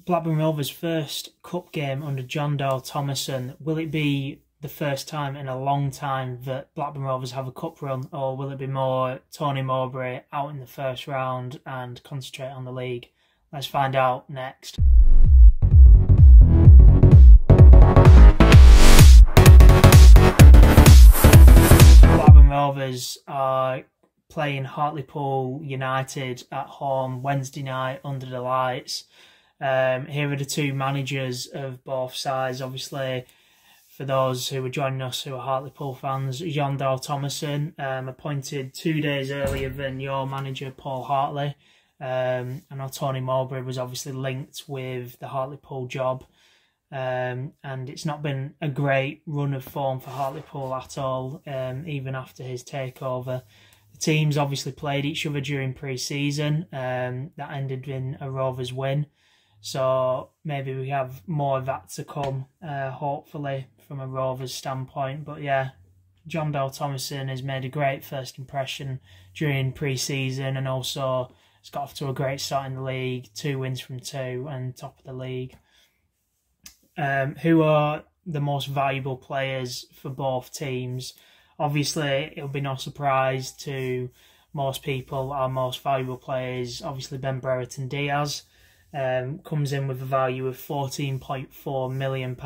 Blackburn Rovers' first cup game under John Dale Thomason. Will it be the first time in a long time that Blackburn Rovers have a cup run, or will it be more Tony Mowbray out in the first round and concentrate on the league? Let's find out next. Blackburn Rovers are playing Hartlepool United at home Wednesday night under the lights. Here are the two managers of both sides. Obviously, for those who are joining us who are Hartlepool fans, John Dale Thomason, appointed 2 days earlier than your manager Paul Hartley. I know Tony Mowbray was obviously linked with the Hartlepool job, and it's not been a great run of form for Hartlepool at all, even after his takeover. The teams obviously played each other during pre-season, that ended in a Rovers win. So maybe we have more of that to come, hopefully, from a Rovers standpoint. But yeah, John Dale Thomason has made a great first impression during pre-season, and also has got off to a great start in the league, 2 wins from 2 and top of the league. Who are the most valuable players for both teams? Obviously, it'll be no surprise to most people, our most valuable players, obviously Ben Brereton Diaz. Comes in with a value of £14.4 million.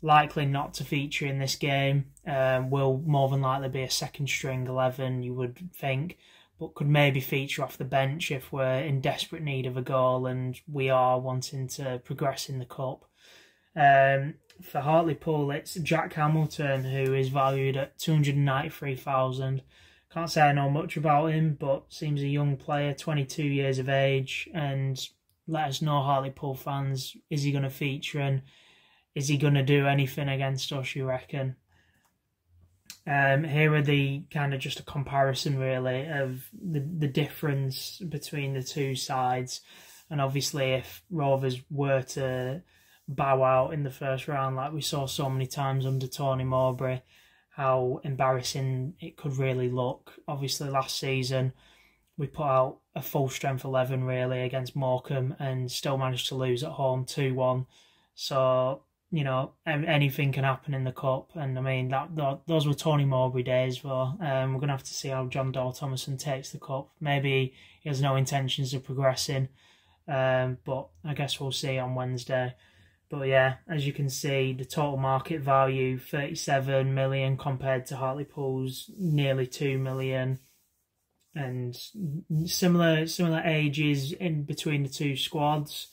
Likely not to feature in this game. Will more than likely be a second string 11, you would think, but could maybe feature off the bench if we're in desperate need of a goal and we are wanting to progress in the cup. For Hartlepool, it's Jack Hamilton, who is valued at £293,000. Can't say I know much about him, but seems a young player, 22 years of age, and let us know, Hartlepool fans, is he going to feature and is he going to do anything against us, you reckon? Here are the kind of just a comparison, really, of the difference between the two sides. And obviously, if Rovers were to bow out in the first round, like we saw so many times under Tony Mowbray, how embarrassing it could really look. Obviously, last season, we put out a full strength 11 really against Morecambe and still managed to lose at home 2-1. So, you know, anything can happen in the cup. And I mean, those were Tony Mowbray days. We're going to have to see how John Dale Thomason takes the cup. Maybe he has no intentions of progressing, but I guess we'll see on Wednesday. But yeah, as you can see, the total market value, 37 million compared to Hartlepool's nearly 2 million. And similar ages in between the two squads,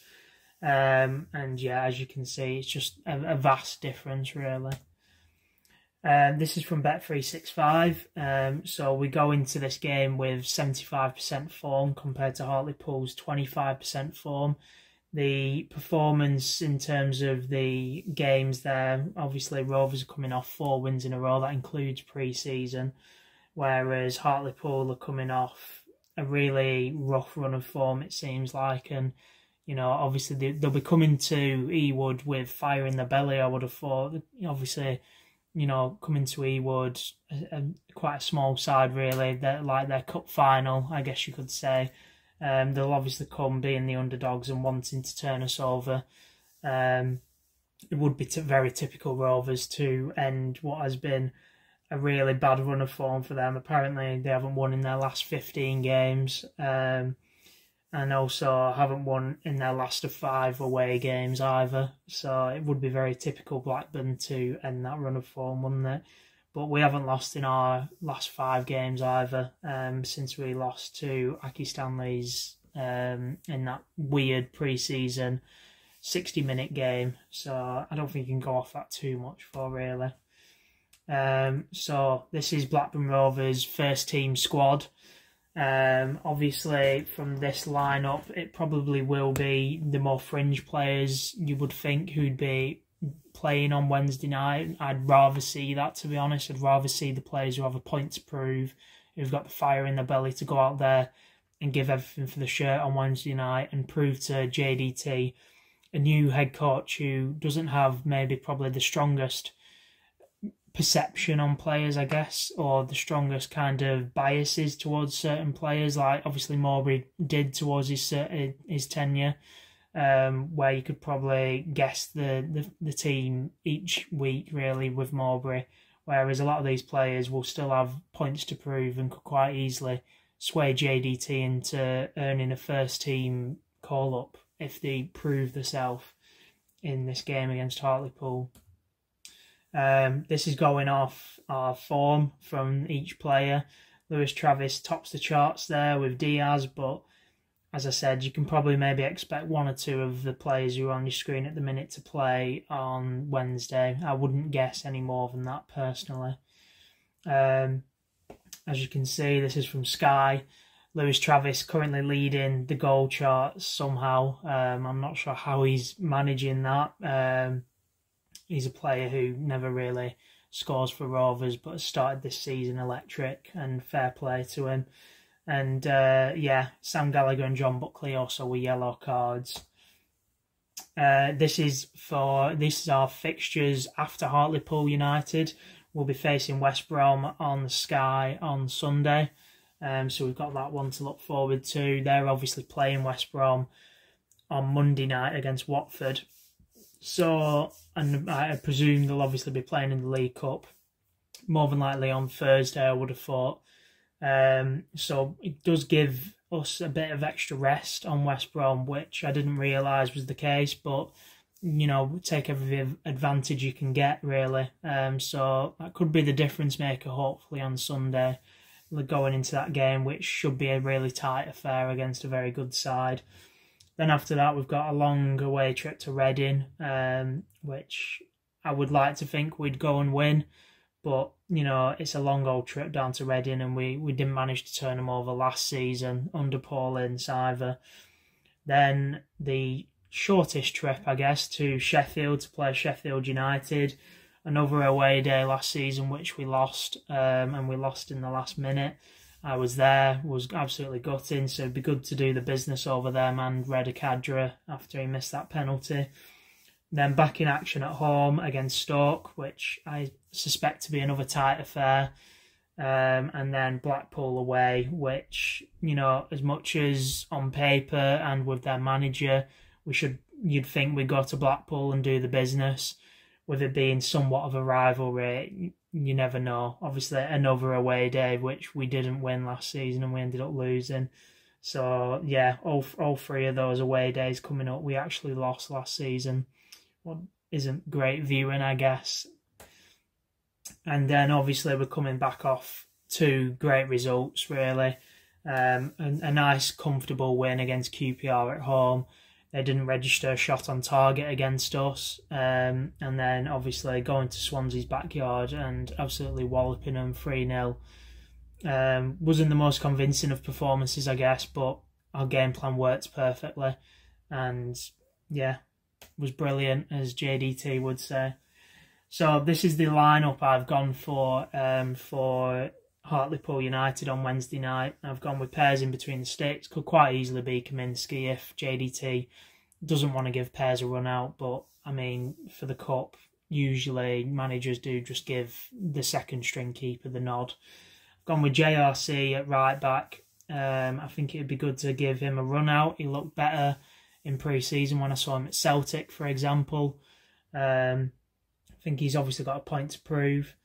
and yeah, as you can see, it's just a vast difference, really. This is from Bet365. So we go into this game with 75% form compared to Hartlepool's 25% form. The performance in terms of the games there, obviously Rovers are coming off 4 wins in a row. That includes pre-season. Whereas Hartlepool are coming off a really rough run of form, it seems like. And, you know, obviously they'll be coming to Ewood with fire in their belly, I would have thought. Obviously, you know, coming to Ewood, quite a small side, really. They're like their cup final, I guess you could say. They'll obviously come being the underdogs and wanting to turn us over. It would be very typical Rovers to end what has been a really bad run of form for them. Apparently, they haven't won in their last 15 games, and also haven't won in their last of 5 away games either. So it would be very typical Blackburn to end that run of form, wouldn't it? But we haven't lost in our last 5 games either, since we lost to Aki Stanley's in that weird pre-season 60-minute game. So I don't think you can go off that too much for, really. So this is Blackburn Rovers' first team squad. Obviously from this lineup, it probably will be the more fringe players you would think who'd be playing on Wednesday night. I'd rather see that, to be honest. I'd rather see the players who have a point to prove, who've got the fire in their belly to go out there and give everything for the shirt on Wednesday night and prove to JDT, a new head coach who doesn't have maybe probably the strongest perception on players, I guess, or the strongest kind of biases towards certain players, like obviously Mowbray did towards his tenure. where you could probably guess the team each week, really, with Mowbray, whereas a lot of these players will still have points to prove and could quite easily sway JDT into earning a first-team call-up if they prove themselves in this game against Hartlepool. This is going off our form from each player. Lewis Travis tops the charts there with Diaz, but as I said, you can probably maybe expect one or two of the players who are on your screen at the minute to play on Wednesday. I wouldn't guess any more than that personally. As you can see, this is from Sky. Lewis Travis currently leading the goal charts somehow. I'm not sure how he's managing that. He's a player who never really scores for Rovers, but has started this season electric, and fair play to him. And Sam Gallagher and John Buckley also with yellow cards. This is our fixtures after Hartlepool United. We'll be facing West Brom on the Sky on Sunday. So we've got that one to look forward to. They're obviously playing West Brom on Monday night against Watford. So, and I presume they'll obviously be playing in the League Cup. More than likely on Thursday, I would have thought. So it does give us a bit of extra rest on West Brom, which I didn't realise was the case, but take every advantage you can get, really. So that could be the difference maker, hopefully, on Sunday, going into that game, which should be a really tight affair against a very good side. Then after that, we've got a long away trip to Reading, which I would like to think we'd go and win. But, it's a long old trip down to Reading, and we didn't manage to turn them over last season under Paul Ince either. Then the shortest trip, I guess, to Sheffield to play Sheffield United. Another away day last season, which we lost, and we lost in the last minute. I was there, was absolutely gutting, so it'd be good to do the business over there, man. Reda Kadra after he missed that penalty. Then back in action at home against Stoke, which I suspect to be another tight affair. And then Blackpool away, which, as much as on paper and with their manager, you'd think we'd go to Blackpool and do the business. With it being somewhat of a rivalry, you never know. Obviously, another away day, which we didn't win last season and we ended up losing. So, yeah, all three of those away days coming up, we actually lost last season. What isn't great viewing, I guess. And then, obviously, we're coming back off two great results, really. A nice, comfortable win against QPR at home. They didn't register a shot on target against us. And then, obviously, going to Swansea's backyard and absolutely walloping them 3-0. Wasn't the most convincing of performances, I guess, but our game plan worked perfectly. And, yeah, was brilliant, as JDT would say. So this is the lineup I've gone for Hartlepool United on Wednesday night. I've gone with pairs in between the sticks. Could quite easily be Kaminsky if JDT doesn't want to give pairs a run out. But, I mean, for the Cup, usually managers do just give the second string keeper the nod. I've gone with JRC at right back. I think it'd be good to give him a run out. He looked better in pre-season when I saw him at Celtic, for example. I think he's obviously got a point to prove.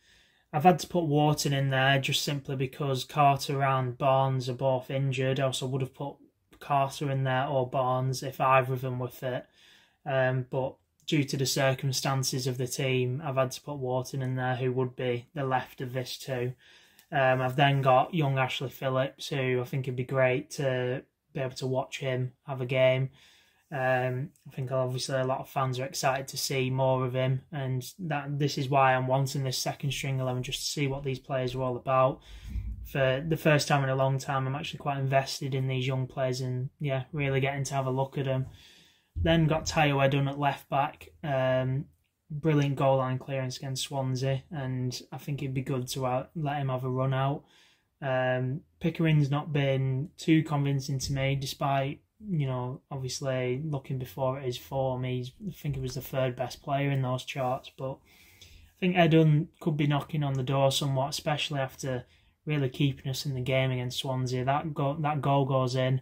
I've had to put Wharton in there just simply because Carter and Barnes are both injured. I also would have put Carter in there or Barnes if either of them were fit. But due to the circumstances of the team, I've had to put Wharton in there, who would be the left of this two. I've then got young Ashley Phillips, who I think it'd be great to be able to watch him have a game. I think obviously a lot of fans are excited to see more of him, and this is why I'm wanting this second string 11, just to see what these players are all about. For the first time in a long time, I'm actually quite invested in these young players and, yeah, really getting to have a look at them. Then got Tayo Edun at left back. Brilliant goal line clearance against Swansea, and I think it'd be good to let him have a run out. Pickering's not been too convincing to me, despite, obviously looking before at his form. I think he was the third best player in those charts, but I think Edun could be knocking on the door somewhat, especially after really keeping us in the game against Swansea. That goal goes in,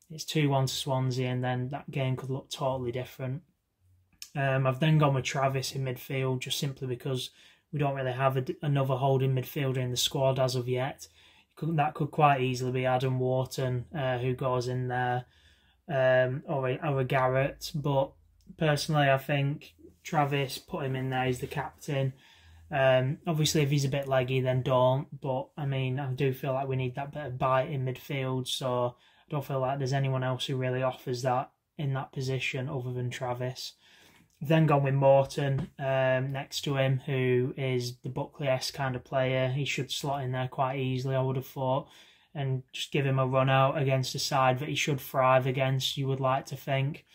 it's 2-1 to Swansea, and then that game could look totally different. I've then gone with Travis in midfield, just simply because we don't really have another holding midfielder in the squad as of yet. That could quite easily be Adam Wharton, who goes in there, or a Garrett. But personally, I think Travis, put him in there, he's the captain. Obviously, if he's a bit leggy, then don't. But, I mean, I do feel like we need that bit of bite in midfield, so I don't feel like there's anyone else who really offers that in that position other than Travis. Then gone with Morton next to him, who is the Buckley-esque kind of player. He should slot in there quite easily, I would have thought, and just give him a run out against a side that he should thrive against, you would like to think.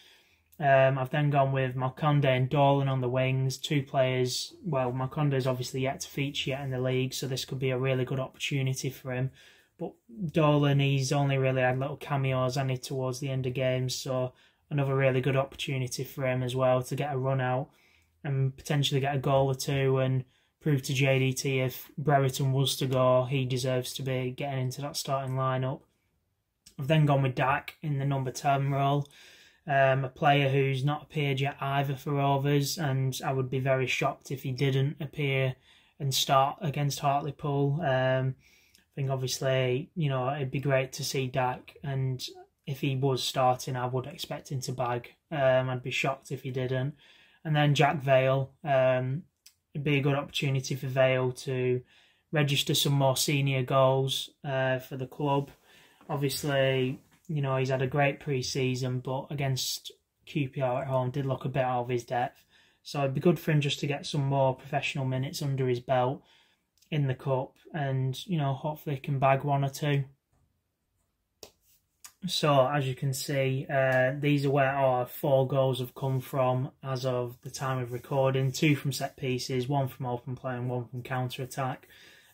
I've then gone with Malconde and Dolan on the wings, two players. Well, Malconde is obviously yet to feature yet in the league, so this could be a really good opportunity for him. But Dolan, he's only really had little cameos towards the end of games, so another really good opportunity for him as well to get a run out and potentially get a goal or two and prove to JDT if Brereton was to go, he deserves to be getting into that starting lineup. I've then gone with Dak in the number 10 role, a player who's not appeared yet either for Rovers, and I would be very shocked if he didn't appear and start against Hartlepool. I think obviously, it'd be great to see Dak, and if he was starting, I would expect him to bag. I'd be shocked if he didn't. And then Jack Vale. It'd be a good opportunity for Vale to register some more senior goals for the club. Obviously, he's had a great pre-season, but against QPR at home did look a bit out of his depth. So it'd be good for him just to get some more professional minutes under his belt in the cup, and hopefully he can bag one or two. So, as you can see, these are where our 4 goals have come from as of the time of recording. 2 from set pieces, 1 from open play and 1 from counter-attack.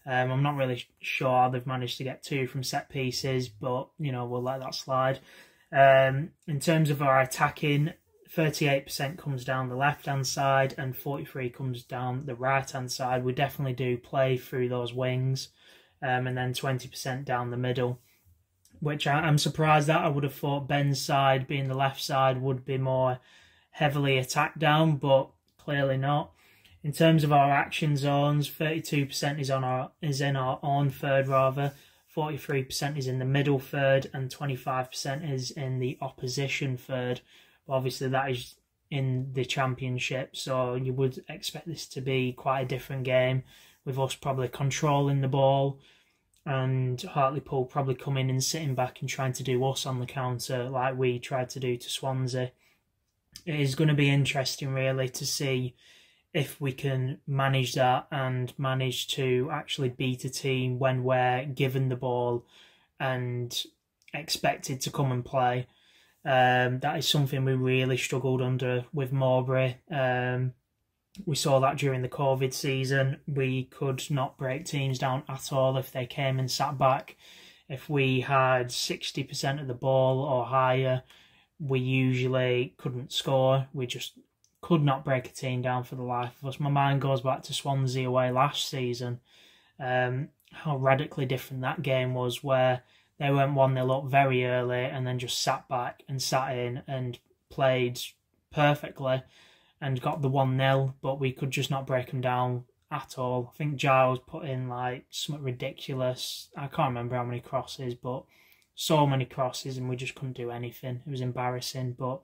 I'm not really sure how they've managed to get 2 from set pieces, but, we'll let that slide. In terms of our attacking, 38% comes down the left-hand side and 43% comes down the right-hand side. We definitely do play through those wings, and then 20% down the middle, which I'm surprised at. I would have thought Ben's side, being the left side, would be more heavily attacked down, but clearly not. In terms of our action zones, 32% is in our own third, 43% is in the middle third, and 25% is in the opposition third. Obviously, that is in the Championship, so you would expect this to be quite a different game, with us probably controlling the ball, and Hartlepool probably coming and sitting back and trying to do us on the counter like we tried to do to Swansea. It is going to be interesting really to see if we can manage that and manage to actually beat a team when we're given the ball and expected to come and play. That is something we really struggled under with Mowbray. We saw that during the COVID season. We could not break teams down at all if they came and sat back. If we had 60% of the ball or higher, we usually couldn't score. We just could not break a team down for the life of us. My mind goes back to Swansea away last season. How radically different that game was, where they went 1-0 up very early and then just sat back and sat in and played perfectly and got the 1-0, but we could just not break them down at all. I think Giles put in like something ridiculous. I can't remember how many crosses, but so many crosses, and we just couldn't do anything. It was embarrassing, but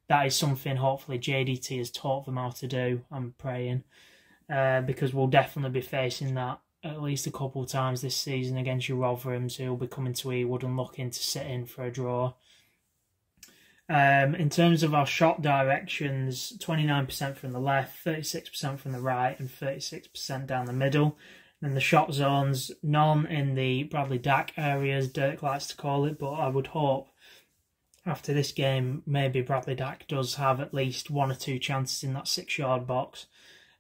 that is something hopefully JDT has taught them how to do, I'm praying, because we'll definitely be facing that at least a couple of times this season against your Rotherhams, who will be coming to Ewood and looking to sit in for a draw. In terms of our shot directions, 29% from the left, 36% from the right, and 36% down the middle. And the shot zones, none in the Bradley Dack areas, Dirk likes to call it, but I would hope after this game maybe Bradley Dack does have at least 1 or 2 chances in that 6-yard box.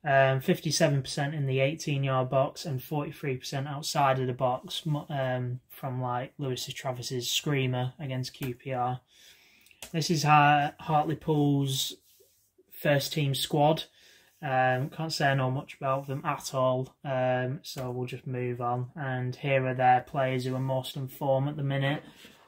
57% in the 18-yard box and 43% outside of the box from like Lewis Travis's screamer against QPR. This is Hartlepool's first team squad. Can't say I know much about them at all, so we'll just move on. And here are their players who are most in form at the minute.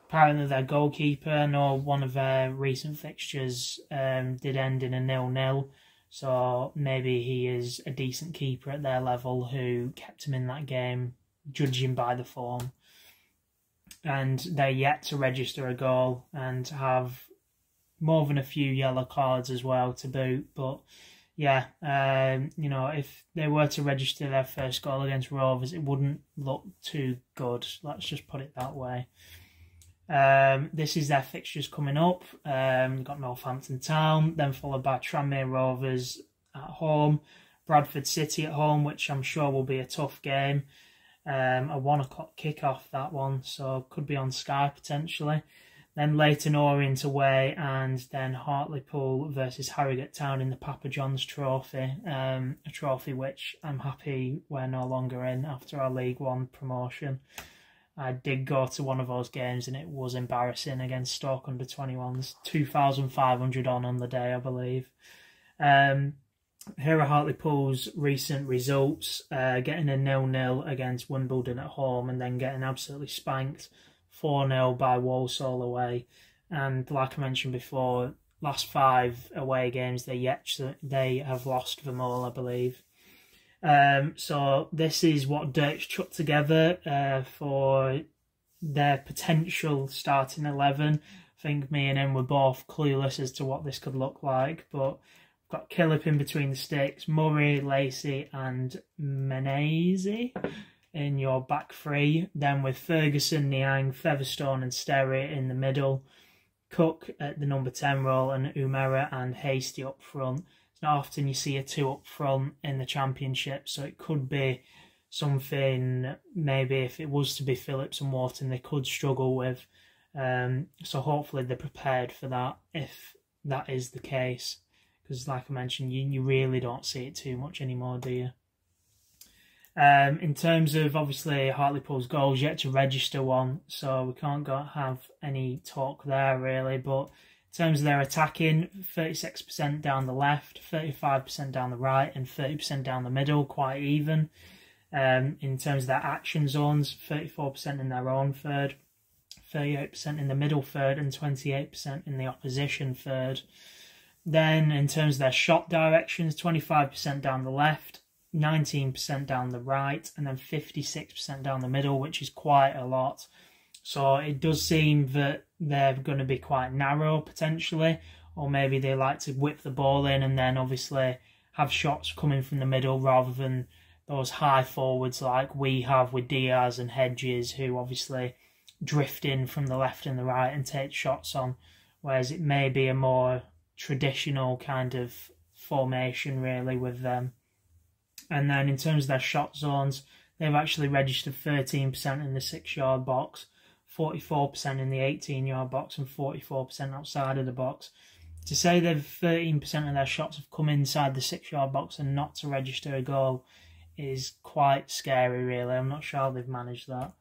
apparently their goalkeeper, nor one of their recent fixtures did end in a 0-0. So maybe he is a decent keeper at their level who kept him in that game, judging by the form. And they're yet to register a goal and have more than a few yellow cards as well to boot. But yeah, if they were to register their first goal against Rovers, it wouldn't look too good. Let's just put it that way. This is their fixtures coming up. They've got Northampton Town, then followed by Tranmere Rovers at home, Bradford City at home, which I'm sure will be a tough game. A 1 o'clock kickoff, that one, so could be on Sky potentially. Then Leyton Orient away, and then Hartlepool versus Harrogate Town in the Papa John's Trophy. A trophy which I'm happy we're no longer in after our League One promotion. I did go to one of those games and it was embarrassing against Stoke under-21s. 2,500 on the day, I believe. Here are Hartlepool's recent results, getting a 0-0 against Wimbledon at home and then getting absolutely spanked 4-0 by Walsall away. And like I mentioned before, last 5 away games they have lost them all, I believe. So this is what Dirk's chucked together for their potential starting 11. I think me and him were both clueless as to what this could look like, but got Killip in between the sticks, Murray, Lacey and Menezes in your back three. Then with Ferguson, Niang, Featherstone and Sterry in the middle. Cook at the number 10 role and Umera and Hasty up front. It's not often you see a 2 up front in the Championship, so it could be something, maybe if it was to be Phillips and Wharton, they could struggle with. So hopefully they're prepared for that, if that is the case. Because like I mentioned, you really don't see it too much anymore, do you? In terms of, obviously, Hartlepool's goals, yet to register one, so we can't have any talk there, really. But in terms of their attacking, 36% down the left, 35% down the right, and 30% down the middle, quite even. In terms of their action zones, 34% in their own third, 38% in the middle third, and 28% in the opposition third. Then, in terms of their shot directions, 25% down the left, 19% down the right, and then 56% down the middle, which is quite a lot. So it does seem that they're going to be quite narrow, potentially, or maybe they like to whip the ball in and then obviously have shots coming from the middle rather than those high forwards like we have with Diaz and Hedges, who obviously drift in from the left and the right and take shots on, whereas it may be a more traditional kind of formation really with them. And then in terms of their shot zones, they've actually registered 13% in the 6-yard box, 44% in the 18-yard box and 44% outside of the box. To say they've 13% of their shots have come inside the 6-yard box and not to register a goal is quite scary really. I'm not sure how they've managed that.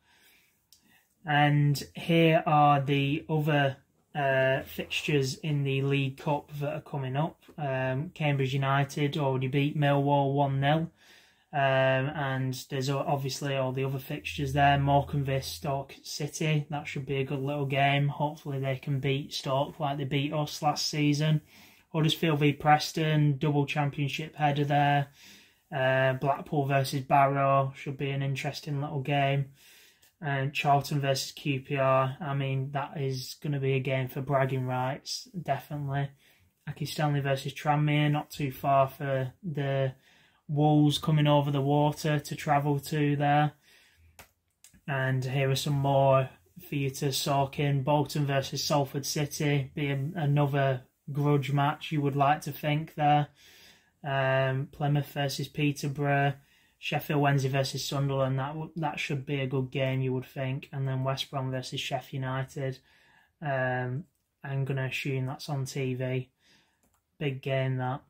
And here are the other fixtures in the League Cup that are coming up. Cambridge United already beat Millwall 1-0. And there's obviously all the other fixtures there. Morecambe vs Stoke City. That should be a good little game. Hopefully they can beat Stoke like they beat us last season. Huddersfield v Preston. Double championship header there. Blackpool versus Barrow. Should be an interesting little game. And Charlton versus QPR. I mean, that is going to be a game for bragging rights, definitely. Aki Stanley versus Tranmere, not too far for the Wolves coming over the water to travel to there. And here are some more for you to soak in. Bolton versus Salford City, being another grudge match you would like to think there. Plymouth versus Peterborough. Sheffield Wednesday versus Sunderland, that should be a good game, you would think. And then West Brom versus Sheffield United. I'm going to assume that's on TV. Big game, that.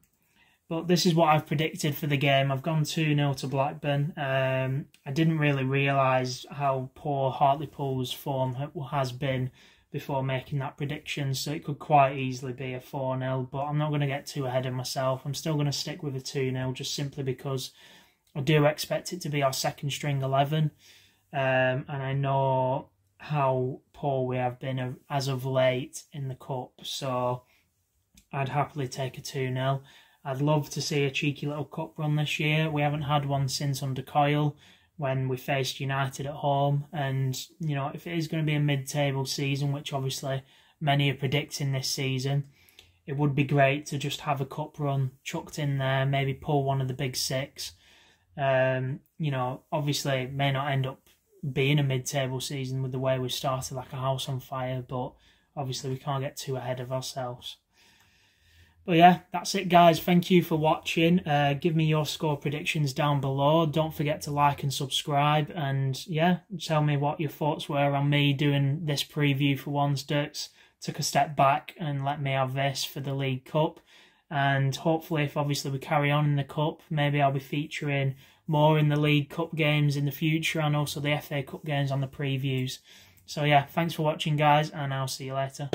But this is what I've predicted for the game. I've gone 2-0 to Blackburn. I didn't really realise how poor Hartlepool's form has been before making that prediction, so it could quite easily be a 4-0. But I'm not going to get too ahead of myself. I'm still going to stick with a 2-0 just simply because I do expect it to be our second string 11, and I know how poor we have been as of late in the Cup. So I'd happily take a 2-0. I'd love to see a cheeky little cup run this year. We haven't had one since under Coyle, when we faced United at home. And, you know, if it is going to be a mid-table season, which obviously many are predicting this season, it would be great to just have a cup run chucked in there, maybe pull one of the big six. You know, obviously it may not end up being a mid-table season with the way we've started like a house on fire, but obviously we can't get too ahead of ourselves. But yeah, that's it, guys. Thank you for watching. Give me your score predictions down below. Don't forget to like and subscribe. And yeah, tell me what your thoughts were on me doing this preview for once. Dirks took a step back and let me have this for the League Cup. And hopefully, if obviously we carry on in the Cup, maybe I'll be featuring more in the League Cup games in the future, and also the FA Cup games on the previews. So yeah, thanks for watching, guys, and I'll see you later.